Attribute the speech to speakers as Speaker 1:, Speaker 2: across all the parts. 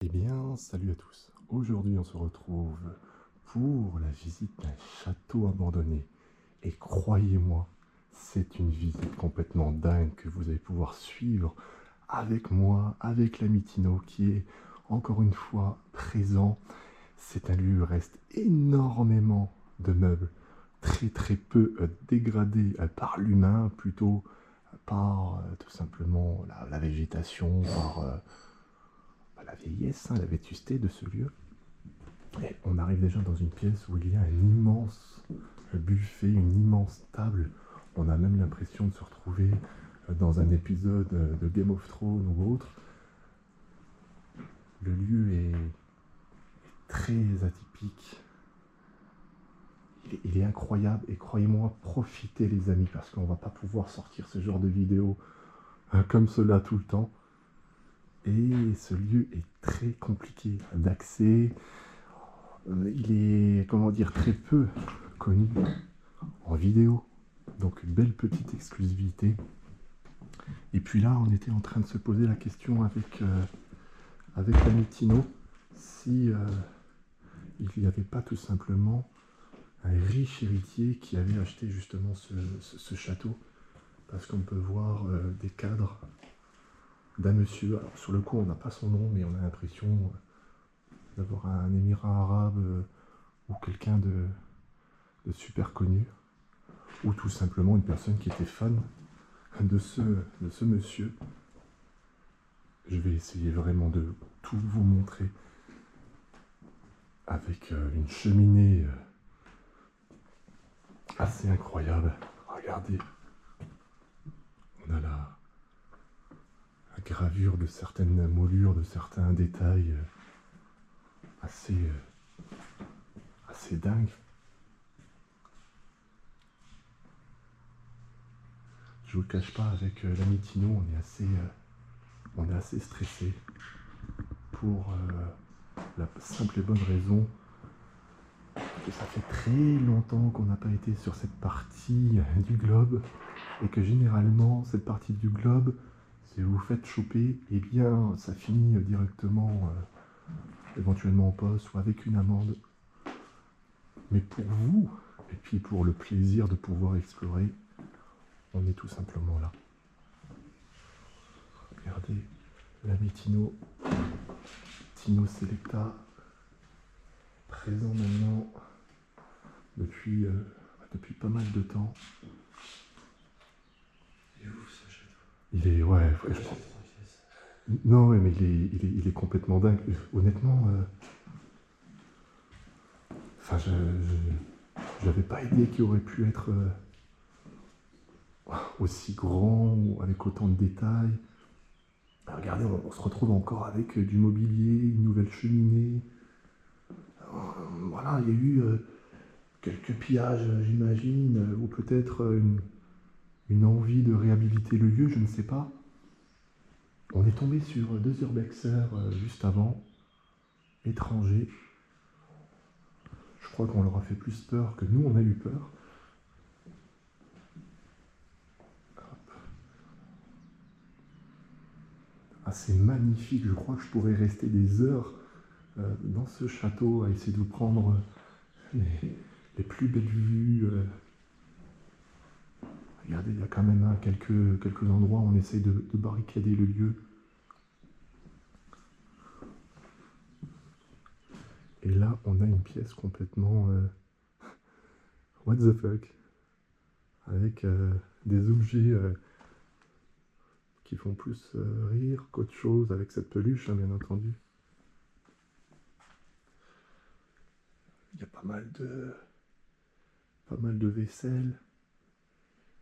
Speaker 1: Eh bien, salut à tous. Aujourd'hui, on se retrouve pour la visite d'un château abandonné. Et croyez-moi, c'est une visite complètement dingue que vous allez pouvoir suivre avec moi, avec l'ami Tino qui est encore une fois présent. C'est un lieu où il reste énormément de meubles, très peu dégradés par l'humain, plutôt par tout simplement la végétation, par la vieillesse, la vétusté de ce lieu. Et on arrive déjà dans une pièce où il y a un immense buffet, une immense table. On a même l'impression de se retrouver dans un épisode de Game of Thrones ou autre. Le lieu est très atypique. Il est incroyable et croyez-moi, profitez les amis parce qu'on va pas pouvoir sortir ce genre de vidéo comme cela tout le temps. Et ce lieu est très compliqué d'accès. Il est, comment dire, très peu connu en vidéo. Donc une belle petite exclusivité. Et puis là, on était en train de se poser la question avec l'ami Tino si il n'y avait pas tout simplement un riche héritier qui avait acheté justement ce château. Parce qu'on peut voir des cadres d'un monsieur. Alors sur le coup, on n'a pas son nom, mais on a l'impression d'avoir un émirat arabe ou quelqu'un de super connu. Ou tout simplement une personne qui était fan de ce monsieur. Je vais essayer vraiment de tout vous montrer avec une cheminée assez incroyable. Regardez, on a la gravure de certaines moulures, de certains détails assez dingues. Je vous le cache pas, avec l'ami Tino, on est assez stressé pour la simple et bonne raison que ça fait très longtemps qu'on n'a pas été sur cette partie du globe et que généralement cette partie du globe, si vous vous faites choper, eh bien ça finit directement éventuellement en poste ou avec une amende. Mais pour vous, et puis pour le plaisir de pouvoir explorer, on est tout simplement là. Regardez, l'ami Tino Selecta, présent maintenant depuis pas mal de temps.
Speaker 2: Il est où ce château?
Speaker 1: Il est, ouais, je pense. Non, ouais, mais il est complètement dingue. Honnêtement, enfin, j'avais pas idée qu'il aurait pu être aussi grand ou avec autant de détails. Regardez, on se retrouve encore avec du mobilier, une nouvelle cheminée. Voilà, il y a eu quelques pillages, j'imagine, ou peut-être une envie de réhabiliter le lieu, je ne sais pas. On est tombé sur deux urbexers juste avant, étrangers. Je crois qu'on leur a fait plus peur que nous, on a eu peur. Ah, c'est magnifique, je crois que je pourrais rester des heures dans ce château à essayer de vous prendre les plus belles vues. Regardez, il y a quand même quelques endroits où on essaye de barricader le lieu. Et là, on a une pièce complètement what the fuck, avec des objets qui font plus rire qu'autre chose, avec cette peluche, hein, bien entendu. Il y a pas mal de vaisselle.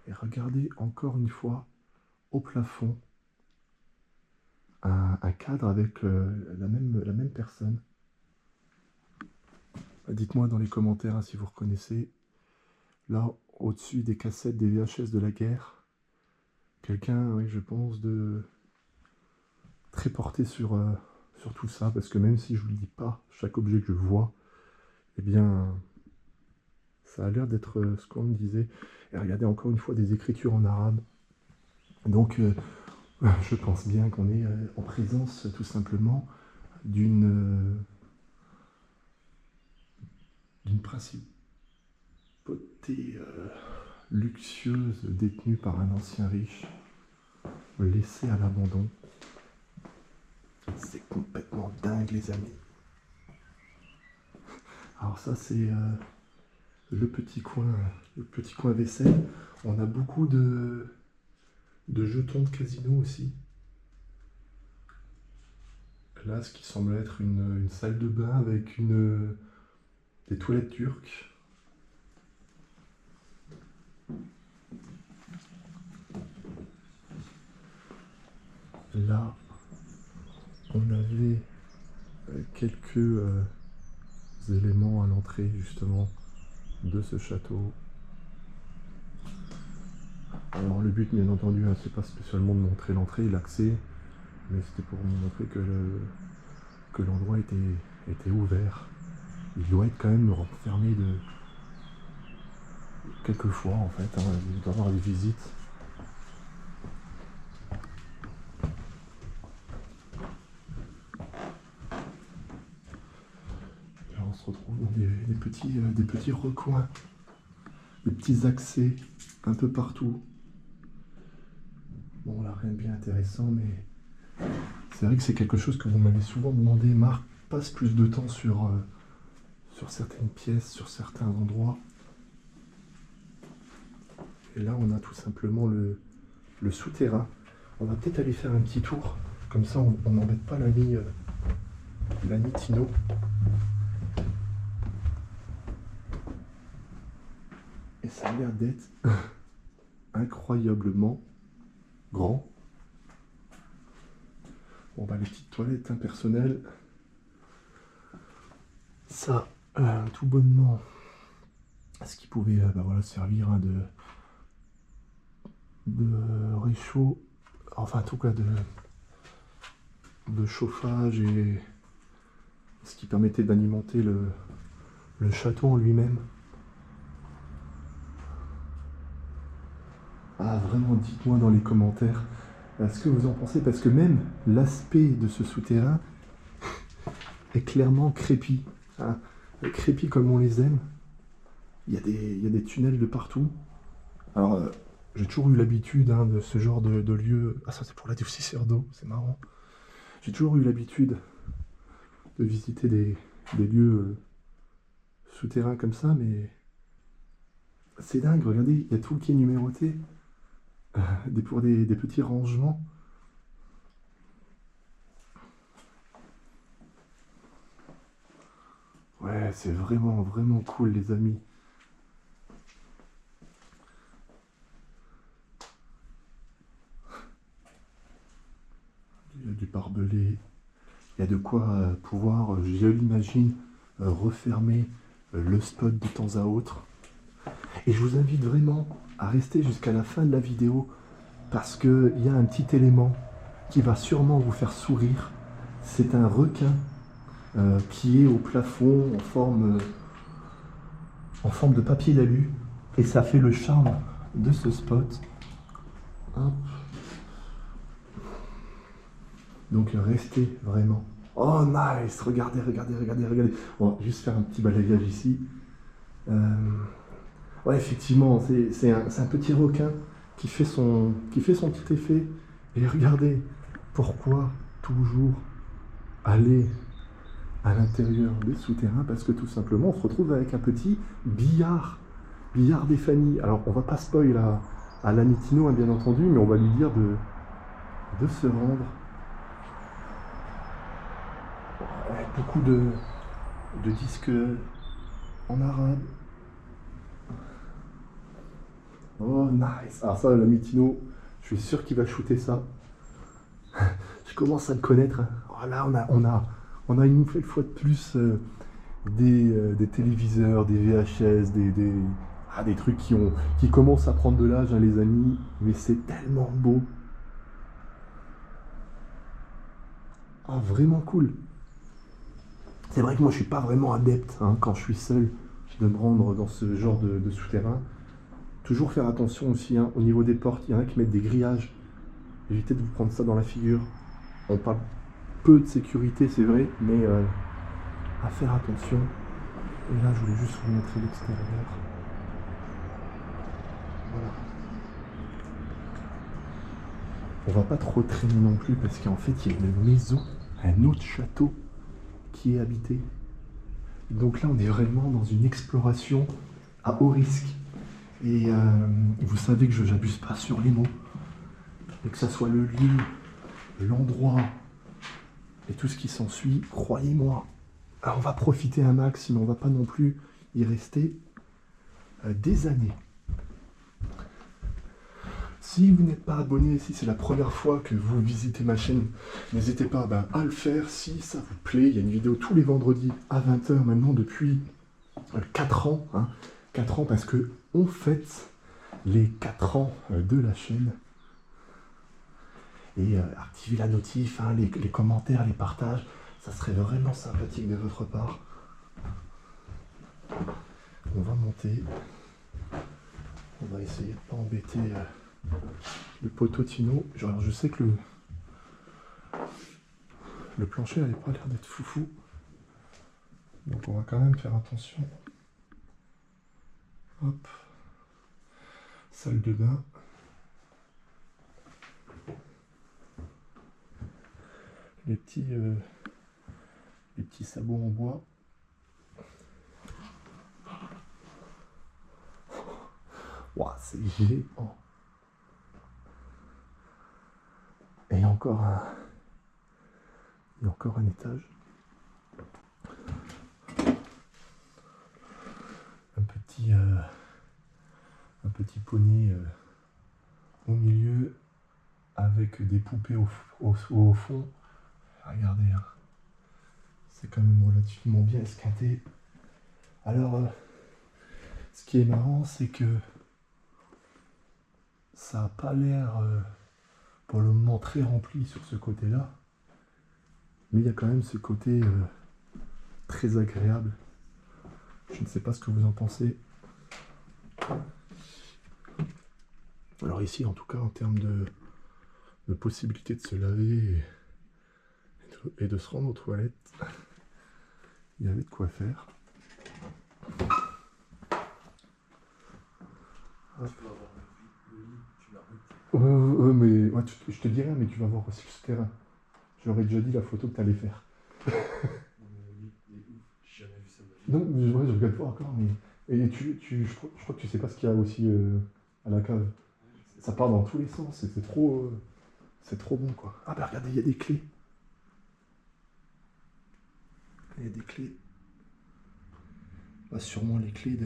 Speaker 1: Et regardez encore une fois au plafond un cadre avec la même personne. Dites-moi dans les commentaires hein, si vous reconnaissez. Là, au-dessus des cassettes des VHS de la guerre, quelqu'un, oui, je pense, de très porté sur tout ça, parce que même si je ne vous dis pas chaque objet que je vois, eh bien, ça a l'air d'être ce qu'on me disait. Et regardez encore une fois des écritures en arabe. Donc, je pense bien qu'on est en présence tout simplement d'une principauté luxueuse détenue par un ancien riche, laissée à l'abandon. C'est complètement dingue, les amis. Alors ça, c'est le petit coin vaisselle. On a beaucoup de jetons de casino aussi. Là, ce qui semble être une salle de bain avec des toilettes turques. Là, on avait quelques éléments à l'entrée justement de ce château. Alors le but, bien entendu, hein, c'est pas spécialement de montrer l'entrée et l'accès, mais c'était pour vous montrer que l'endroit était ouvert. Il doit être quand même fermé de quelques fois en fait, hein, il doit y avoir des visites. Là, on se retrouve dans des petits recoins, des petits accès un peu partout. Bon, là, rien de bien intéressant, mais c'est vrai que c'est quelque chose que vous m'avez souvent demandé. Marc, passe plus de temps sur certaines pièces, sur certains endroits. Et là, on a tout simplement le souterrain. On va peut-être aller faire un petit tour. Comme ça, on n'embête pas l'ami Tino. Et ça a l'air d'être incroyablement grand. Bon, bah, les petites toilettes personnelles. Ça, tout bonnement, ce qui pouvait voilà, servir hein, de réchaud, enfin en tout cas de chauffage, et ce qui permettait d'alimenter le château en lui-même. Ah, vraiment, dites-moi dans les commentaires ce que vous en pensez, parce que même l'aspect de ce souterrain est clairement crépi, hein, crépi comme on les aime. Il y a des tunnels de partout. Alors, j'ai toujours eu l'habitude hein, de ce genre de lieu. Ah, ça c'est pour l'adoucisseur d'eau, c'est marrant. J'ai toujours eu l'habitude de visiter des lieux souterrains comme ça, mais c'est dingue, regardez, il y a tout qui est numéroté. Pour des petits rangements. Ouais, c'est vraiment, vraiment cool, les amis. Il y a du barbelé. Il y a de quoi pouvoir, je l'imagine, refermer le spot de temps à autre. Et je vous invite vraiment à rester jusqu'à la fin de la vidéo, parce qu'il y a un petit élément qui va sûrement vous faire sourire. C'est un requin qui est au plafond en forme de papier d'alu, et ça fait le charme de ce spot. Hop. Donc restez vraiment. Oh nice, regardez. On va juste faire un petit balayage ici. Ouais, effectivement, c'est un petit requin qui fait son petit effet. Et regardez, pourquoi toujours aller à l'intérieur des souterrains? Parce que tout simplement, on se retrouve avec un petit billard des familles. Alors, on va pas spoil à l'ami Tino, hein, bien entendu, mais on va lui dire de se rendre. Ouais, beaucoup de disques en arabe. Oh, nice. Alors ça, l'ami Tino, je suis sûr qu'il va shooter ça. Je commence à le connaître. Oh, là, on a une fois de plus des téléviseurs, des VHS, des trucs qui commencent à prendre de l'âge, hein, les amis. Mais c'est tellement beau. Ah, vraiment cool. C'est vrai que moi, je suis pas vraiment adepte, hein, quand je suis seul, de me rendre dans ce genre de souterrain. Toujours faire attention aussi hein, au niveau des portes. Il y en a qui mettent des grillages. Évitez de vous prendre ça dans la figure. On parle peu de sécurité, c'est vrai, mais à faire attention. Et là, je voulais juste vous montrer l'extérieur. Voilà. On va pas trop traîner non plus parce qu'en fait, il y a une maison, un autre château qui est habité. Donc là, on est vraiment dans une exploration à haut risque. Et vous savez que je n'abuse pas sur les mots. Et que ça soit le lieu, l'endroit et tout ce qui s'ensuit, croyez-moi, on va profiter un max, mais on va pas non plus y rester des années. Si vous n'êtes pas abonné, si c'est la première fois que vous visitez ma chaîne, n'hésitez pas à le faire si ça vous plaît. Il y a une vidéo tous les vendredis à 20 h maintenant depuis 4 ans. 4 ans parce que on fête les 4 ans de la chaîne. Et activez la notif, les commentaires, les partages, ça serait vraiment sympathique de votre part. On va monter. On va essayer de ne pas embêter le poteau Tino. Alors je sais que le plancher n'avait pas l'air d'être foufou. Donc on va quand même faire attention. Hop. Salle de bain. Les petits sabots en bois. Wow, c'est géant. Et il y a encore un étage. Un petit poney au milieu avec des poupées au fond. Regardez, c'est quand même relativement bien esquinté. Alors, ce qui est marrant, c'est que ça n'a pas l'air pour le moment très rempli sur ce côté-là. Mais il y a quand même ce côté très agréable. Je ne sais pas ce que vous en pensez. Alors ici, en tout cas, en termes de possibilité de se laver et de se rendre aux toilettes, il y avait de quoi faire. Mais ouais, je te dirais, mais tu vas voir aussi le souterrain. J'aurais déjà dit la photo que tu allais faire. Non, mais je regarde pas encore, mais. Et je crois que tu sais pas ce qu'il y a aussi à la cave. Ça part dans tous les sens, et c'est trop bon, quoi. Ah bah regardez, il y a des clés. Il y a des clés. Bah, sûrement les clés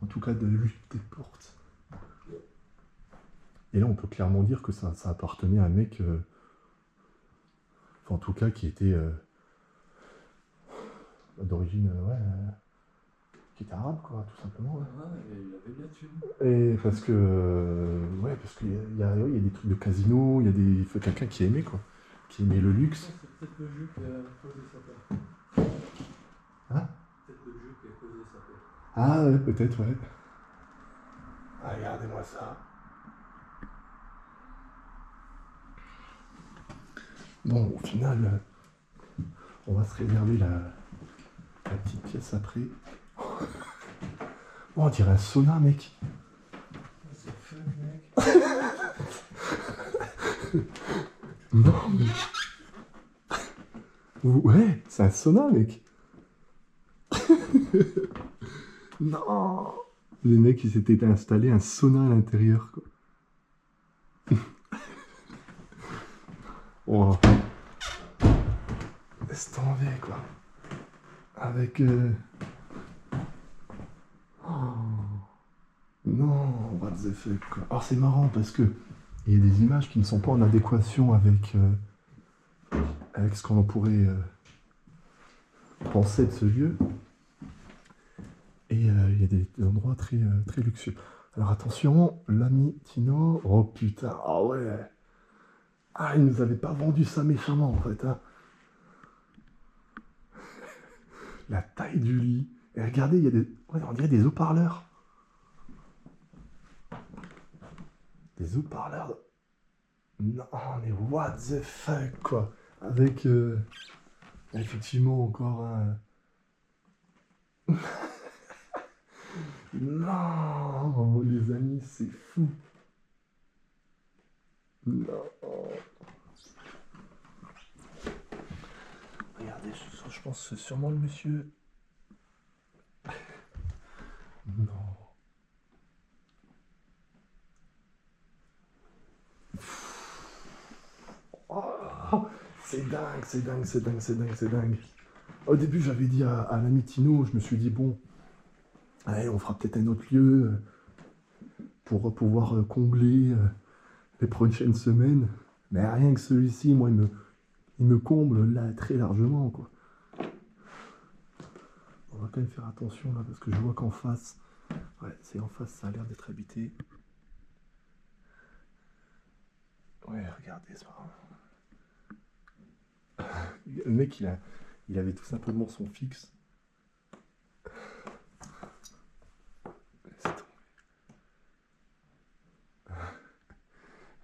Speaker 1: en tout cas de lutte des portes. Et là, on peut clairement dire que ça appartenait à un mec, enfin, en tout cas, qui était d'origine, qui était arabe, quoi, tout simplement. Ouais.
Speaker 2: Ouais, il avait de la thune.
Speaker 1: Et parce que, parce qu'il y a des trucs de casino, il faut quelqu'un qui aimait, quoi, qui aimait le luxe.
Speaker 2: C'est peut-être le jeu qui a causé sa peur.
Speaker 1: Hein?
Speaker 2: Peut-être le jeu qui a causé sa peur.
Speaker 1: Ah ouais, peut-être, ouais. Ah, regardez-moi ça. Bon, au final, on va se réserver la petite pièce après. Oh, on dirait un sauna, mec.
Speaker 2: C'est fun, mec.
Speaker 1: Non, mais... Ouais, c'est un sauna, mec. Non. Les mecs, ils s'étaient installés un sauna à l'intérieur, quoi. Oh. Laisse tomber, quoi. Avec... Oh. Non, what the fuck, quoi. Alors, c'est marrant, parce que il y a des images qui ne sont pas en adéquation avec ce qu'on pourrait penser de ce lieu. Et il y a des endroits très, très luxueux. Alors attention, l'ami Tino... Oh putain, ah ouais. Ah, il nous avait pas vendu ça méchamment, en fait. La taille du lit. Et regardez, il y a des... Ouais, on dirait des haut-parleurs. Des haut-parleurs. Non, mais what the fuck, quoi. avec effectivement encore un... Non, les amis, c'est fou. Non. Regardez, je pense que c'est sûrement le monsieur. Non. Oh, c'est dingue, c'est dingue, c'est dingue, c'est dingue, c'est dingue. Au début, j'avais dit à l'ami Tino, je me suis dit, bon, allez, on fera peut-être un autre lieu pour pouvoir combler les prochaines semaines. Mais rien que celui-ci, moi, il me comble là très largement, quoi. On va quand même faire attention là, parce que je vois qu'en face, ouais, c'est en face, ça a l'air d'être habité. Ouais, regardez ça. Le mec, il avait tout simplement son fixe. Laisse tomber.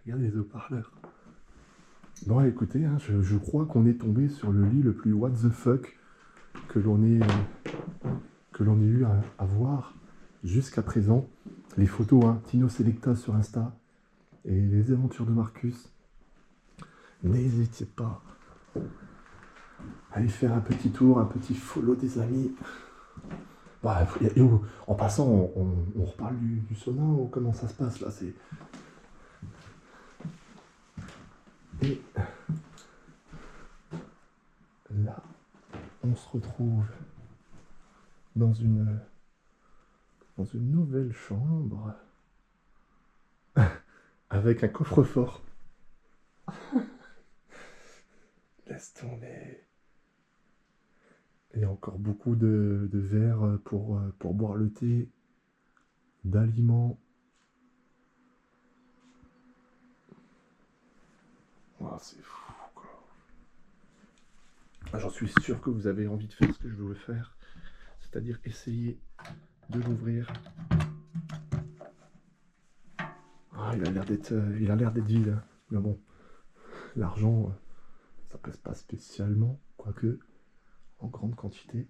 Speaker 1: Regardez les haut-parleurs. Bon, écoutez, hein, je crois qu'on est tombé sur le lit le plus what the fuck que l'on ait eu à voir jusqu'à présent. Les photos, hein, Tino Selecta sur Insta et les aventures de Marcus. N'hésitez pas à aller faire un petit tour, un petit follow des amis. Bah, en passant, on reparle du sauna ou comment ça se passe là, c'est... Et là, on se retrouve dans une nouvelle chambre avec un coffre-fort. Laisse tomber. Il y a encore beaucoup de verres pour boire le thé, d'aliments. Oh, c'est fou, quoi. J'en suis sûr que vous avez envie de faire ce que je veux faire, c'est-à-dire essayer de l'ouvrir. Ah, il a l'air d'être vide, hein. Mais bon, l'argent, ça pèse pas spécialement, quoique en grande quantité.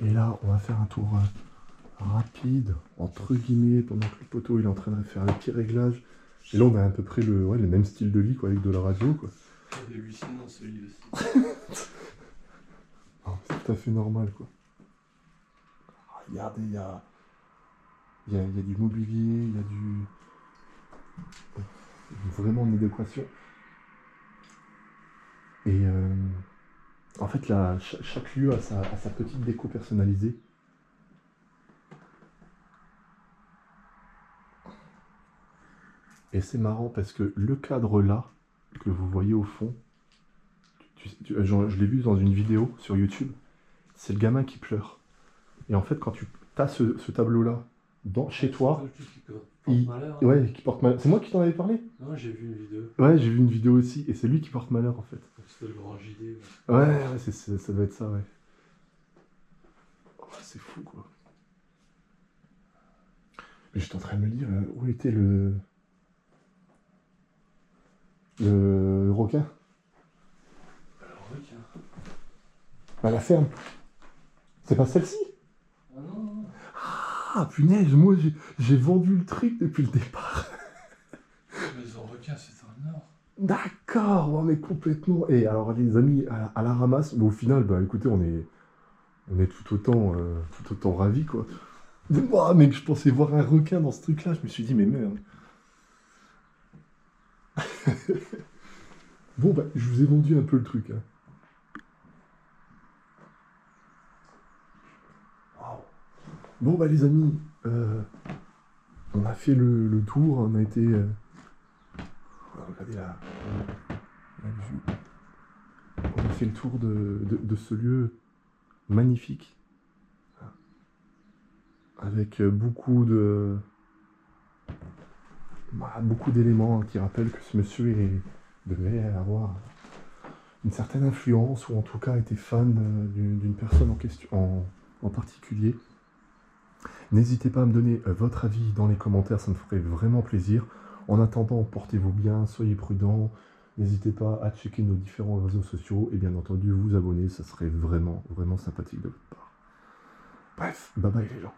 Speaker 1: Et là, on va faire un tour rapide, entre guillemets, pendant que le poteau il est en train de faire les petits réglages. Et là, on a à peu près le même style de lit, quoi, avec de la radio, quoi.
Speaker 2: Il y a 800 dans ce lit aussi.
Speaker 1: Oh, c'est tout à fait normal, quoi. Regardez, il y a du mobilier, il y a vraiment une adéquation. Et en fait, là, chaque lieu a sa petite déco personnalisée. Et c'est marrant parce que le cadre là, que vous voyez au fond, je l'ai vu dans une vidéo sur YouTube, c'est le gamin qui pleure. Et en fait, quand tu as ce tableau-là chez toi, ouais, qui porte malheur. C'est moi qui t'en avais parlé?
Speaker 2: Non, j'ai vu une vidéo.
Speaker 1: Ouais, j'ai vu une vidéo aussi, et c'est lui qui porte malheur en fait.
Speaker 2: C'était le grand JD.
Speaker 1: Ouais, ça doit être ça, ouais. Oh, c'est fou, quoi. Mais j'étais en train de me dire, où était le requin?
Speaker 2: Le requin.
Speaker 1: Bah, la ferme. C'est pas celle-ci?
Speaker 2: Ah non, non.
Speaker 1: Ah, punaise, moi j'ai vendu le truc depuis le départ.
Speaker 2: Mais le requin, c'est un or.
Speaker 1: D'accord, bon, mais complètement. Et alors, les amis, à la ramasse, mais au final, bah écoutez, on est tout autant ravis, quoi. Moi, mec, je pensais voir un requin dans ce truc-là, je me suis dit, mais merde. Bon, bah, je vous ai vendu un peu le truc, hein. Wow. Bon, bah, les amis, on a fait le tour, on a été... regardez la vue. On a fait le tour de ce lieu magnifique. Avec beaucoup d'éléments qui rappellent que ce monsieur devait avoir une certaine influence, ou en tout cas était fan d'une personne en question, en particulier. N'hésitez pas à me donner votre avis dans les commentaires, ça me ferait vraiment plaisir. En attendant, portez-vous bien, soyez prudents. N'hésitez pas à checker nos différents réseaux sociaux et bien entendu vous abonner, ça serait vraiment, vraiment sympathique de votre part. Bref, bye bye les gens.